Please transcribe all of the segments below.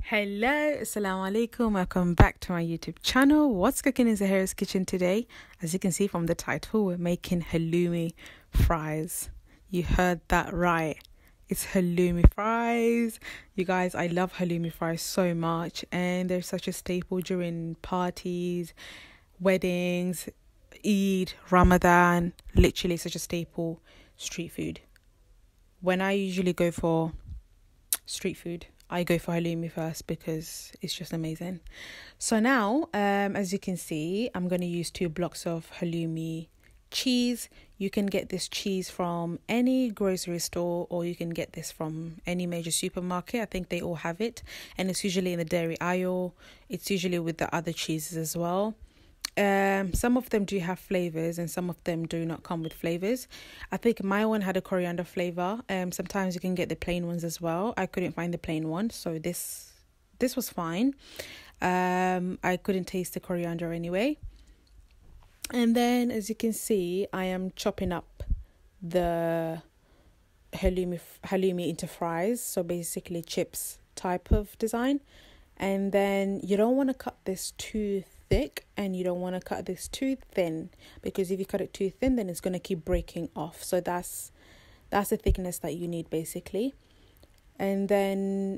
Hello, assalamu alaikum, welcome back to my YouTube channel. What's cooking in Zahira's kitchen today? As you can see from the title, we're making halloumi fries. You heard that right. It's halloumi fries. You guys, I love halloumi fries so much, and they're such a staple during parties, weddings, Eid, Ramadan. Literally such a staple street food. When I usually go for street food, I go for halloumi first because it's just amazing. So now, as you can see, I'm going to use 2 blocks of halloumi cheese. You can get this cheese from any grocery store, or you can get this from any major supermarket. I think they all have it, and it's usually in the dairy aisle. It's usually with the other cheeses as well. Some of them do have flavors and some of them do not come with flavors. I think my one had a coriander flavor. Sometimes you can get the plain ones as well. I couldn't find the plain one, so this was fine. I couldn't taste the coriander anyway. And then, as you can see, I am chopping up the halloumi into fries, so basically chips type of design. And then you don't want to cut this too thick and you don't want to cut this too thin, because if you cut it too thin, then it's going to keep breaking off. So that's the thickness that you need basically. And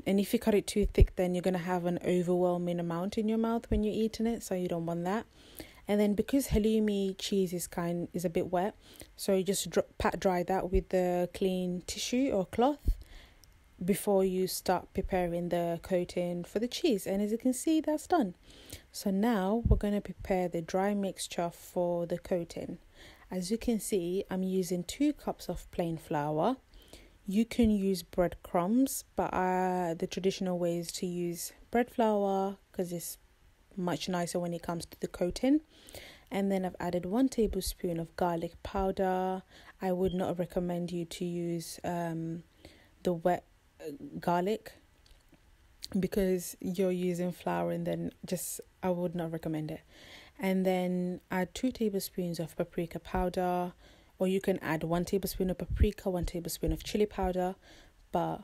if you cut it too thick, then you're going to have an overwhelming amount in your mouth when you're eating it, so you don't want that. And then because halloumi cheese is a bit wet, so you just pat dry that with the clean tissue or cloth before you start preparing the coating for the cheese. And as you can see, that's done. So now we're going to prepare the dry mixture for the coating. As you can see, I'm using 2 cups of plain flour. You can use breadcrumbs, but the traditional way is to use bread flour because it's much nicer when it comes to the coating. And then I've added 1 tablespoon of garlic powder. I would not recommend you to use the wet garlic because you're using flour, and then I would not recommend it. And then add 2 tablespoons of paprika powder, or you can add 1 tablespoon of paprika, 1 tablespoon of chili powder, but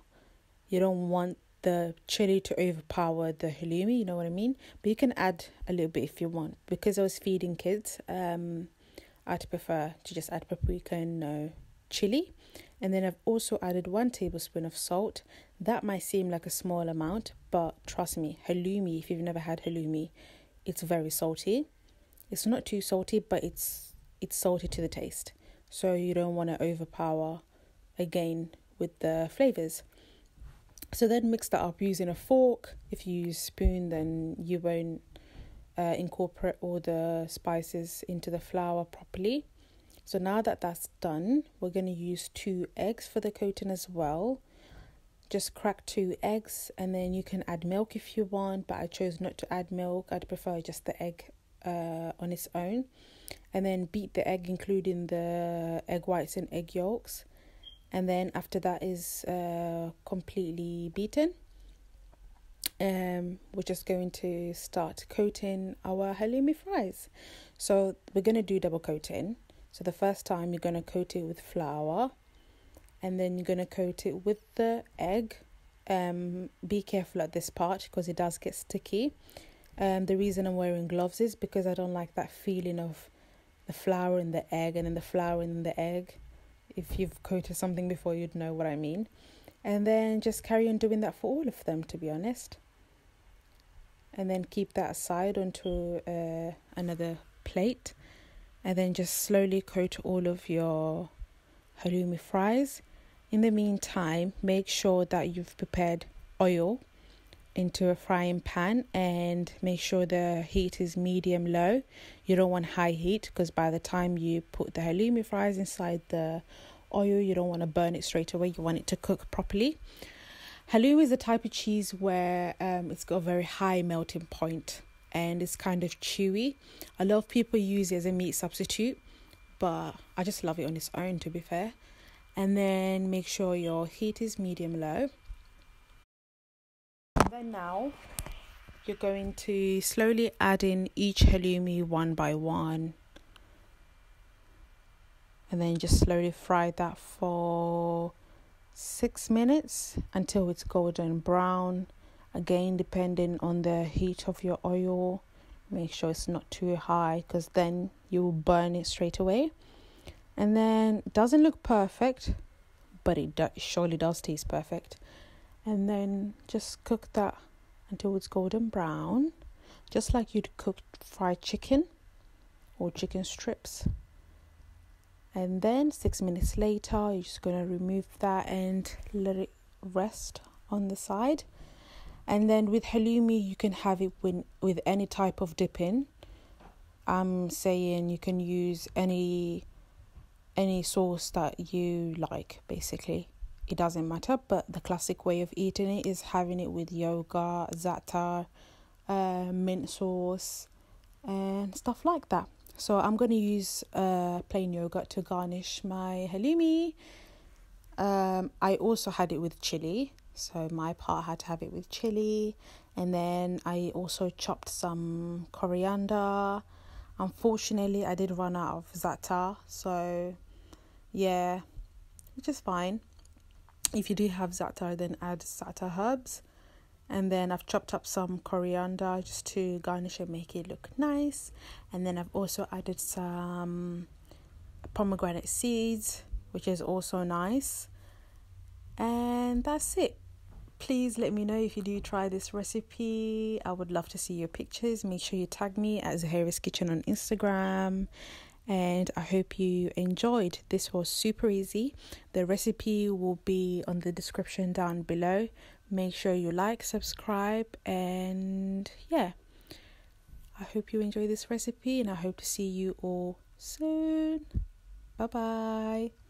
you don't want the chili to overpower the halloumi, you know what I mean? But you can add a little bit if you want. Because I was feeding kids, I'd prefer to just add paprika and no chili. And then I've also added 1 tablespoon of salt. That might seem like a small amount, but trust me, halloumi, if you've never had halloumi, it's very salty. It's not too salty, but it's salty to the taste. So you don't want to overpower again with the flavors. So then mix that up using a fork. If you use a spoon, then you won't incorporate all the spices into the flour properly. So now that that's done, we're going to use 2 eggs for the coating as well. Just crack 2 eggs, and then you can add milk if you want, but I chose not to add milk. I'd prefer just the egg on its own. And then beat the egg, including the egg whites and egg yolks. And then after that is completely beaten, we're just going to start coating our halloumi fries. So we're going to do double coating. So the first time you're going to coat it with flour, and then you're going to coat it with the egg. Be careful at this part because it does get sticky. The reason I'm wearing gloves is because I don't like that feeling of the flour in the egg and then the flour in the egg. If you've coated something before, you'd know what I mean. And then just carry on doing that for all of them, to be honest. And then keep that aside onto another plate. And then just slowly coat all of your halloumi fries. In the meantime, make sure that you've prepared oil into a frying pan, and make sure the heat is medium-low. You don't want high heat, because by the time you put the halloumi fries inside the oil, you don't want to burn it straight away. You want it to cook properly. Halloumi is a type of cheese where it's got a very high melting point and it's kind of chewy. A lot of people use it as a meat substitute, but I just love it on its own, to be fair. And then make sure your heat is medium-low. And then now you're going to slowly add in each halloumi one by one. And then just slowly fry that for 6 minutes until it's golden brown. Again, depending on the heat of your oil, make sure it's not too high, because then you will burn it straight away. And then it doesn't look perfect, but it surely does taste perfect. And then just cook that until it's golden brown, just like you'd cook fried chicken or chicken strips. And then 6 minutes later, you're just going to remove that and let it rest on the side. And then with halloumi, you can have it with any type of dipping. I'm saying you can use any sauce that you like, basically. It doesn't matter, but the classic way of eating it is having it with yogurt, za'atar, mint sauce, and stuff like that. So I'm going to use plain yogurt to garnish my halloumi. I also had it with chili, so my part had to have it with chili. And then I also chopped some coriander. Unfortunately, I did run out of za'atar, so yeah, which is fine. If you do have za'atar, then add za'atar herbs. And then I've chopped up some coriander just to garnish and make it look nice. And then I've also added some pomegranate seeds, which is also nice. And that's it. Please let me know if you do try this recipe. I would love to see your pictures. Make sure you tag me at Zahira's Kitchen on Instagram. And I hope you enjoyed. This was super easy. The recipe will be on the description down below. Make sure you like, subscribe, and yeah, I hope you enjoy this recipe, and I hope to see you all soon. Bye bye.